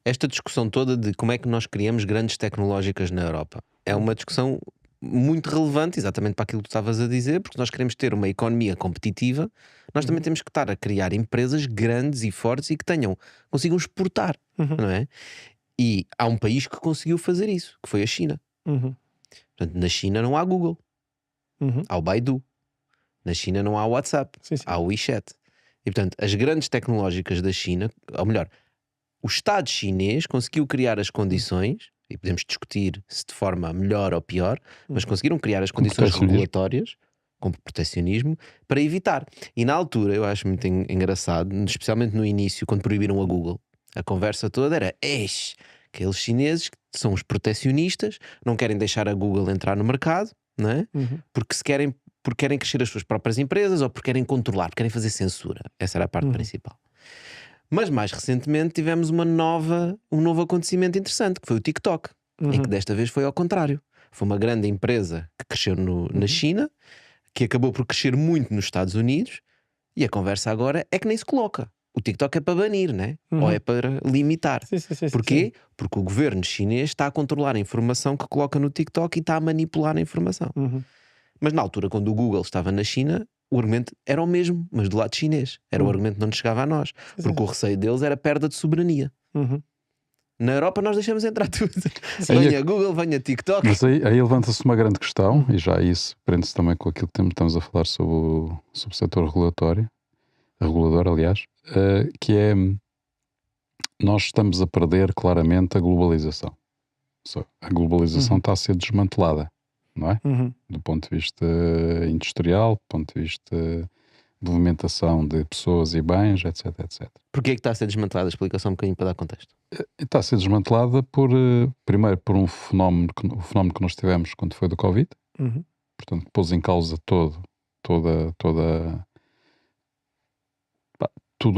esta discussão toda de como é que nós criamos grandes tecnológicas na Europa é uma discussão muito relevante, exatamente para aquilo que tu estavas a dizer, porque nós queremos ter uma economia competitiva, nós também temos que estar a criar empresas grandes e fortes e que consigam exportar, não é? E há um país que conseguiu fazer isso, que foi a China. Portanto, na China não há Google, há o Baidu. Na China não há o WhatsApp, Sim, sim. há o WeChat. E portanto, as grandes tecnológicas da China, ou melhor, o Estado chinês conseguiu criar as condições, e podemos discutir se de forma melhor ou pior, mas conseguiram criar as condições regulatórias, com protecionismo, para evitar. E na altura, eu acho muito engraçado, especialmente no início, quando proibiram a Google, a conversa toda era: aqueles chineses que são os protecionistas, não querem deixar a Google entrar no mercado, não é? Porque querem crescer as suas próprias empresas ou porque querem controlar, porque querem fazer censura. Essa era a parte principal. Mas mais recentemente tivemos um novo acontecimento interessante, que foi o TikTok, em que desta vez foi ao contrário. Foi uma grande empresa que cresceu na China, que acabou por crescer muito nos Estados Unidos, e a conversa agora é que nem se coloca. O TikTok é para banir, né? Ou é para limitar. Sim, Porquê? Porque o governo chinês está a controlar a informação que coloca no TikTok e está a manipular a informação. Mas na altura, quando o Google estava na China, o argumento era o mesmo, mas do lado chinês. Era o argumento que não nos chegava a nós. Porque o receio deles era perda de soberania. Na Europa nós deixamos entrar tudo. Venha Google, venha TikTok. Mas aí levanta-se uma grande questão, e já isso prende-se também com aquilo que estamos a falar sobre o setor regulador, aliás, que é: nós estamos a perder claramente a globalização. A globalização está a ser desmantelada, não é? Do ponto de vista industrial, do ponto de vista de movimentação de pessoas e bens, etc, etc. Porquê é que está a ser desmantelada? A explicação um bocadinho para dar contexto. Está a ser desmantelada primeiro por o fenómeno que nós tivemos quando foi do Covid, portanto, que pôs em causa tudo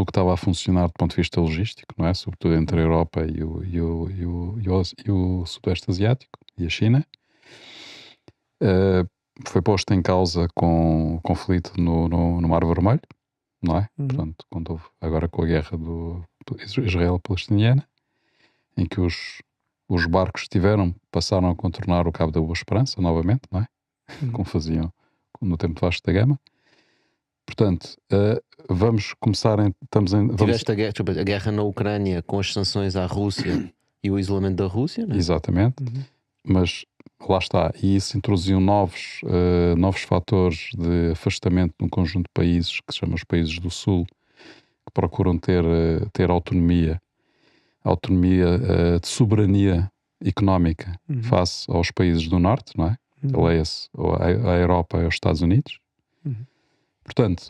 o que estava a funcionar do ponto de vista logístico, não é? Sobretudo entre a Europa e o Sudeste Asiático e a China. Foi posto em causa com o conflito no Mar Vermelho, não é? Portanto, quando houve agora com a guerra do Israel-Palestiniana, em que os barcos passaram a contornar o Cabo da Boa Esperança novamente, não é? Como faziam no tempo de Vasco da Gama. Portanto, vamos começar Tiveste a guerra na Ucrânia com as sanções à Rússia e o isolamento da Rússia, não é? Exatamente. Mas lá está, e isso introduziu novos fatores de afastamento de um conjunto de países que se chama os países do Sul, que procuram ter autonomia de soberania económica face aos países do Norte, não é? Leia-se a Europa e aos Estados Unidos. Portanto,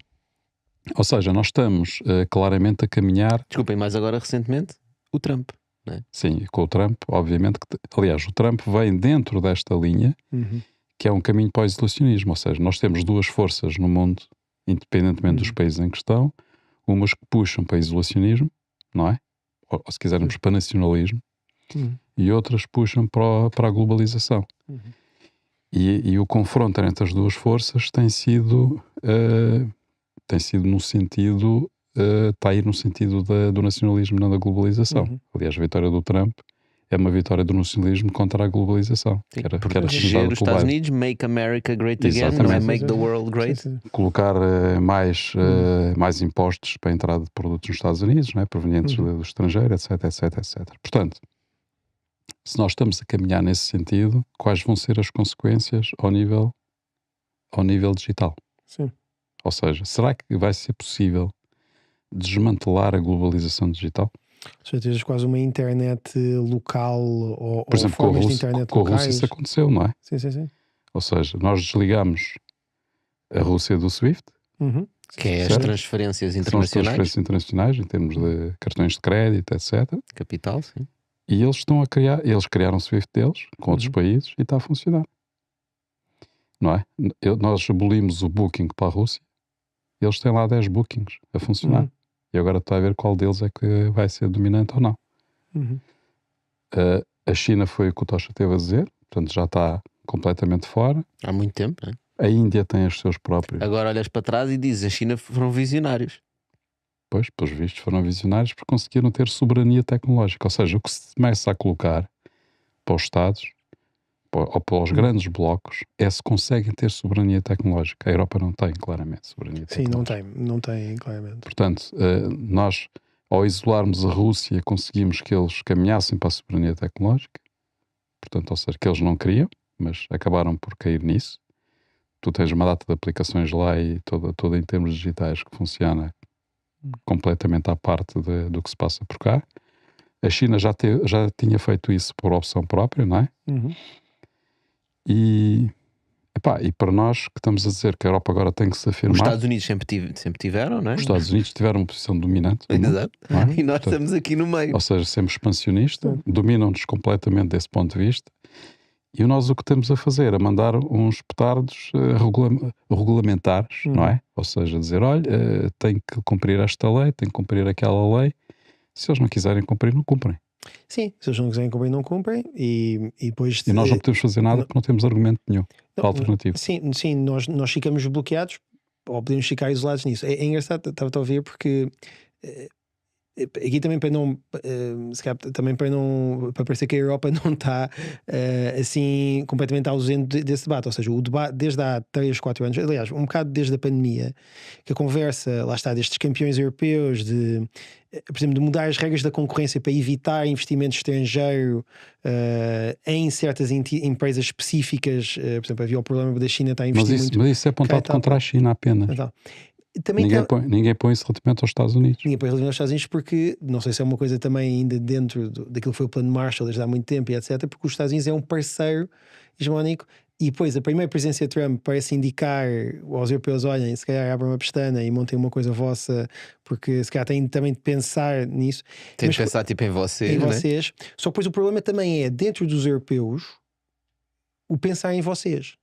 ou seja, nós estamos claramente a caminhar... Desculpem, mas agora recentemente o Trump, não é? Sim, com o Trump, obviamente, aliás, o Trump vem dentro desta linha, que é um caminho para o isolacionismo, ou seja, nós temos duas forças no mundo, independentemente dos países em questão, umas que puxam para o isolacionismo, não é? Ou se quisermos para nacionalismo, e outras puxam para a globalização. E o confronto entre as duas forças tem sido no sentido, está a ir no sentido do nacionalismo, não da globalização. Aliás, a vitória do Trump é uma vitória do nacionalismo contra a globalização. Sim, que era proteger os Estados Unidos, make America great again, não é make the world great. Sim. Colocar mais impostos para a entrada de produtos nos Estados Unidos, não é? Provenientes do estrangeiro, etc, etc, etc. Portanto, se nós estamos a caminhar nesse sentido, quais vão ser as consequências ao nível digital? Sim. Ou seja, será que vai ser possível desmantelar a globalização digital? Já tens quase uma internet local ou por exemplo, formas de internet com a locais. Rússia isso aconteceu, não é? Sim. Ou seja, nós desligamos a Rússia do SWIFT, que é certo? as transferências São as internacionais. transferências internacionais em termos de cartões de crédito, etc. Capital, sim. E eles criaram o SWIFT deles com outros países e está a funcionar. Não é? Nós abolimos o booking para a Rússia, eles têm lá 10 bookings a funcionar. E agora está a ver qual deles é que vai ser dominante ou não. A China foi o que o Tocha teve a dizer, portanto já está completamente fora. Há muito tempo, não é? A Índia tem os seus próprios. Agora olhas para trás e dizes: a China foram visionários. Pois, pelos vistos, foram visionários porque conseguiram ter soberania tecnológica. Ou seja, o que se começa a colocar para os Estados ou para os grandes blocos é se conseguem ter soberania tecnológica. A Europa não tem, claramente, soberania tecnológica. Sim, não tem, claramente. Portanto, nós, ao isolarmos a Rússia, conseguimos que eles caminhassem para a soberania tecnológica. Portanto, ou seja, que eles não queriam, mas acabaram por cair nisso. Tu tens uma data de aplicações lá e toda em termos digitais que funciona completamente à parte do que se passa por cá. A China já tinha feito isso por opção própria, não é? E para nós que estamos a dizer que a Europa agora tem que se afirmar... Os Estados Unidos sempre tiveram, não é? Os Estados Unidos tiveram uma posição dominante. Exato. Não é? E nós estamos aqui no meio. Ou seja, sempre expansionista, dominam-nos completamente desse ponto de vista. E nós o que temos a fazer é mandar uns petardos regulamentares, não é? Ou seja, dizer, olha, tem que cumprir esta lei, tem que cumprir aquela lei. Se eles não quiserem cumprir, não cumprem. Sim, se eles não quiserem cumprir, não cumprem. E depois... E nós não podemos fazer nada porque não temos argumento nenhum alternativo. Sim, nós ficamos bloqueados ou podemos ficar isolados nisso. É engraçado, estava a ouvir porque... aqui também para não também para parecer que a Europa não está assim completamente ausente desse debate, ou seja, o debate desde há 3, 4 anos, aliás, um bocado desde a pandemia, que a conversa, lá está, destes campeões europeus por exemplo, de mudar as regras da concorrência para evitar investimento estrangeiro em certas empresas específicas, por exemplo, havia o problema da China estar a investir muito. Mas isso é apontado contra a China apenas. Então, ninguém põe isso relativamente aos Estados Unidos. Ninguém põe relativamente aos Estados Unidos porque, não sei se é uma coisa também ainda dentro daquilo que foi o plano Marshall desde há muito tempo e etc, porque os Estados Unidos é um parceiro hegemónico e depois a primeira presidência de Trump parece indicar aos europeus, olhem, se calhar abrem uma pestana e montem uma coisa vossa, porque se calhar têm também de pensar nisso. Tem de pensar tipo em vocês, em né? vocês. Só que depois o problema também é, dentro dos europeus, o pensar em vocês.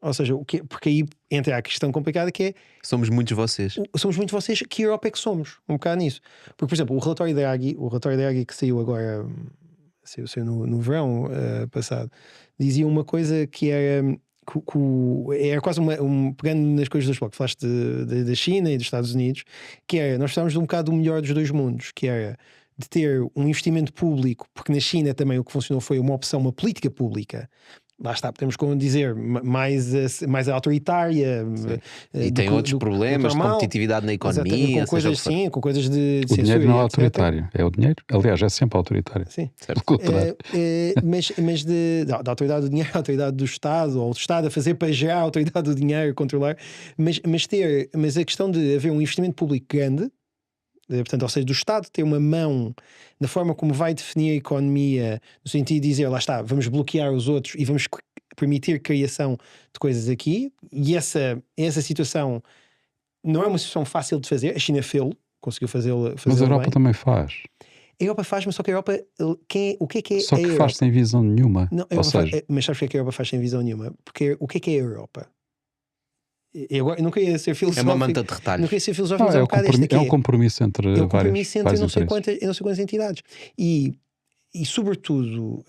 Ou seja, porque aí entra a questão complicada que é... Somos muitos vocês. Somos muitos vocês, que Europa é que somos? Um bocado nisso. Porque, por exemplo, o relatório da Draghi que saiu agora, saiu no verão passado, dizia uma coisa que era... era quase pegando nas coisas dos blocos, falaste da China e dos Estados Unidos, que era, nós precisávamos de um bocado do melhor dos dois mundos, que era de ter um investimento público, porque na China também o que funcionou foi uma opção, uma política pública. Lá está, podemos dizer, mais autoritária. E tem outros problemas, competitividade na economia. Com coisas, sim, com coisas de o dinheiro não é autoritário, é o dinheiro. Aliás, é sempre autoritário. Sim. Pelo contrário. Mas da autoridade do dinheiro, a autoridade do Estado, ou do Estado a fazer para gerar a autoridade do dinheiro, controlar. Mas a questão de haver um investimento público grande, portanto, ou seja, do Estado ter uma mão na forma como vai definir a economia, no sentido de dizer, lá está, vamos bloquear os outros e vamos permitir a criação de coisas aqui, e essa situação não é uma situação fácil de fazer. A China conseguiu fazê-lo mas a Europa bem. Também faz. A Europa faz, mas só que a Europa, o que é só que a faz Europa? sem visão nenhuma. Não, mas sabes porque é que a Europa faz sem visão nenhuma? Porque o que é a Europa? Eu não queria ser filosófico. É uma manta de retalhos. Não queria ser filosófico, é um compromisso entre várias não sei quantas entidades. E sobretudo,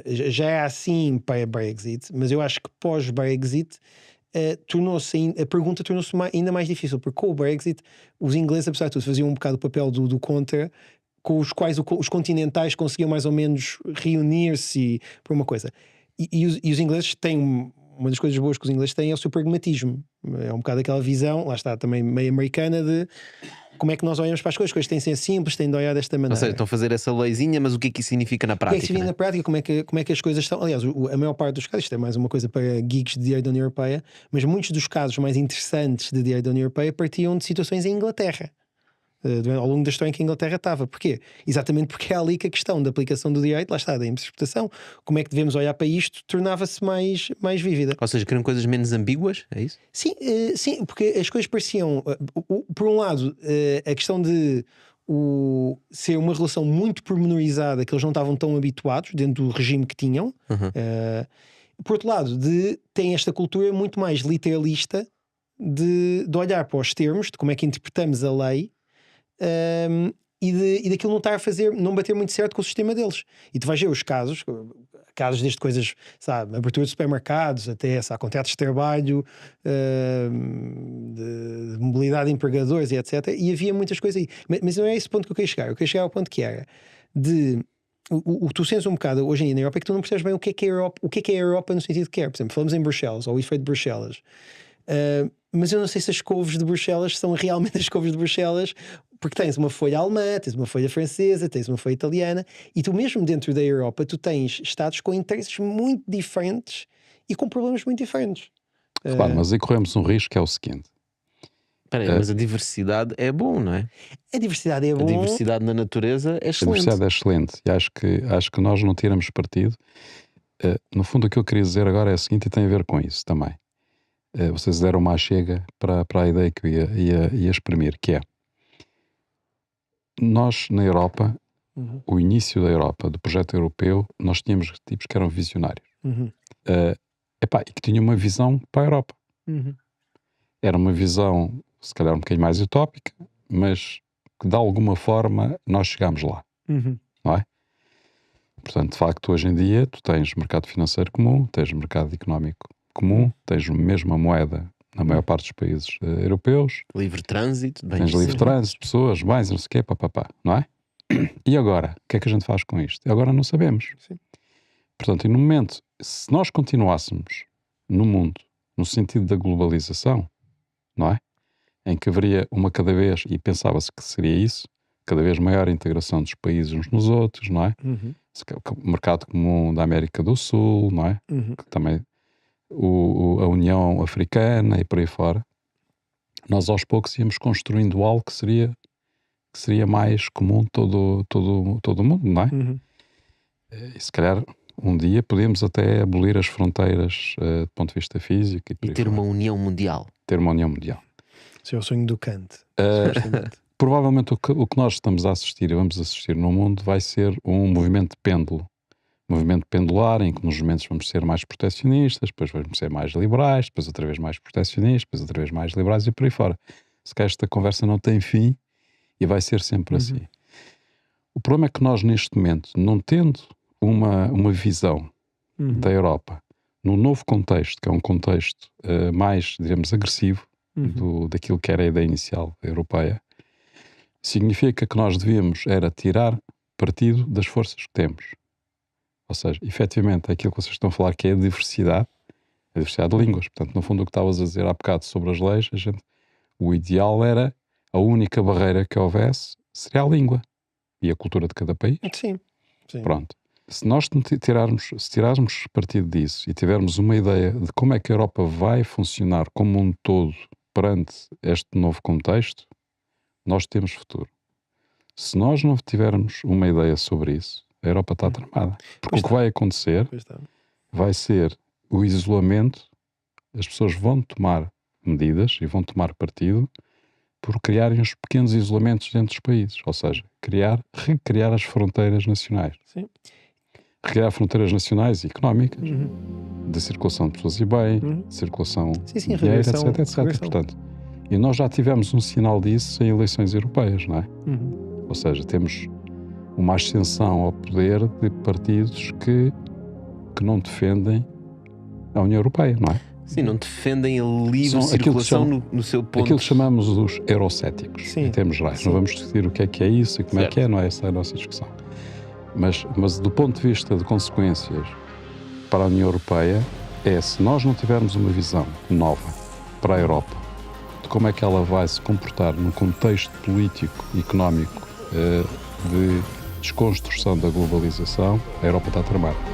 já é assim para a Brexit, mas eu acho que pós-Brexit a pergunta tornou-se ainda mais difícil, porque com o Brexit os ingleses, apesar de tudo, faziam um bocado o papel do contra, com os quais os continentais conseguiam mais ou menos reunir-se por uma coisa. E os ingleses têm... Uma das coisas boas que os ingleses têm é o seu pragmatismo. É um bocado aquela visão, lá está, também meio americana, de como é que nós olhamos para as coisas têm de ser simples, têm de olhar desta maneira. Ou seja, estão a fazer essa leizinha, mas o que é que isso significa na prática? O que é que significa na prática? Como é que as coisas estão? Aliás, a maior parte dos casos, isto é mais uma coisa para geeks de direito da União Europeia, mas muitos dos casos mais interessantes de direito da União Europeia partiam de situações em Inglaterra. Ao longo da história em que a Inglaterra estava. Porquê? Exatamente porque é ali que a questão da aplicação do direito, lá está, da interpretação, como é que devemos olhar para isto, tornava-se mais vívida. Ou seja, queriam coisas menos ambíguas, é isso? Sim, porque as coisas pareciam, por um lado, a questão de ser uma relação muito pormenorizada, que eles não estavam tão habituados dentro do regime que tinham. Por outro lado, tem esta cultura muito mais literalista de olhar para os termos, de como é que interpretamos a lei, e daquilo não estar a fazer, não bater muito certo com o sistema deles. E tu vais ver os casos, casos desde coisas, sabe, abertura de supermercados, até, sabe, contratos de trabalho, de mobilidade de empregadores e etc. E havia muitas coisas aí. Mas não é esse ponto que eu queria chegar. Eu queria chegar ao ponto que era de... O que tu sentes um bocado hoje em dia na Europa é que tu não percebes bem o que é a Europa, o que é a Europa no sentido que é. Por exemplo, falamos em Bruxelas, ou o efeito de Bruxelas. Mas eu não sei se as couves de Bruxelas são realmente as couves de Bruxelas, porque tens uma folha alemã, tens uma folha francesa, tens uma folha italiana, e tu mesmo dentro da Europa tu tens estados com interesses muito diferentes e com problemas muito diferentes. Claro, mas aí corremos um risco que é o seguinte. Peraí, mas a diversidade é bom, não é? A diversidade é bom. A diversidade na natureza é excelente. A diversidade é excelente e acho que nós não tiramos partido. No fundo, o que eu queria dizer agora é o seguinte, e tem a ver com isso também. Vocês deram uma chega para a ideia que eu ia exprimir, que é nós na Europa, o início da Europa, do projeto europeu, nós tínhamos tipos que eram visionários e que tinham uma visão para a Europa. Era uma visão, se calhar um bocadinho mais utópica, mas que de alguma forma nós chegámos lá, não é? Portanto, de facto, hoje em dia tu tens mercado financeiro comum, tens mercado económico comum, tens a mesma moeda na maior parte dos países europeus. Livre trânsito. Tens livre trânsito, pessoas, bens, não sei o quê, papapá, não é? E agora? O que é que a gente faz com isto? Agora não sabemos. Sim. Portanto, e no momento, se nós continuássemos no mundo, no sentido da globalização, não é? Em que haveria uma cada vez, e pensava-se que seria isso, cada vez maior integração dos países uns nos outros, não é? O mercado comum da América do Sul, não é? Que também... a União Africana e por aí fora, nós aos poucos íamos construindo algo que seria mais comum todo o mundo, não é? E se calhar um dia podemos até abolir as fronteiras do ponto de vista físico e ter uma união mundial. Ter uma união mundial. Esse é o sonho do Kant. Provavelmente o que nós estamos a assistir e vamos assistir no mundo vai ser um movimento de pêndulo. Movimento pendular, em que nos momentos vamos ser mais protecionistas, depois vamos ser mais liberais, depois outra vez mais protecionistas, depois outra vez mais liberais e por aí fora. Se calhar esta conversa não tem fim e vai ser sempre assim. O problema é que nós neste momento, não tendo uma visão da Europa num novo contexto, que é um contexto mais, digamos, agressivo daquilo que era a ideia inicial europeia, significa que nós devíamos era tirar partido das forças que temos. Ou seja, efetivamente, aquilo que vocês estão a falar que é a diversidade de línguas. Portanto, no fundo, o que estavas a dizer há bocado sobre as leis, o ideal era a única barreira que houvesse seria a língua e a cultura de cada país. Sim. Pronto. Se nós tirarmos partido disso e tivermos uma ideia de como é que a Europa vai funcionar como um todo perante este novo contexto, nós temos futuro. Se nós não tivermos uma ideia sobre isso, a Europa está tramada. Porque o que vai acontecer vai ser o isolamento, as pessoas vão tomar medidas e vão tomar partido por criarem os pequenos isolamentos dentro dos países. Ou seja, recriar as fronteiras nacionais. Sim. Recriar fronteiras nacionais e económicas, de circulação de pessoas e bem, circulação de dinheiro, etc. Portanto, e nós já tivemos um sinal disso em eleições europeias, não é? Ou seja, temos uma ascensão ao poder de partidos que não defendem a União Europeia, não é? Sim, não defendem a livre circulação no seu ponto. Aquilo que chamamos os eurocéticos, em termos gerais. Sim. Não vamos discutir o que é isso e como é que é, não é essa a nossa discussão. Mas do ponto de vista de consequências para a União Europeia, se nós não tivermos uma visão nova para a Europa, de como é que ela vai se comportar num contexto político e económico de desconstrução da globalização, a Europa está tramada.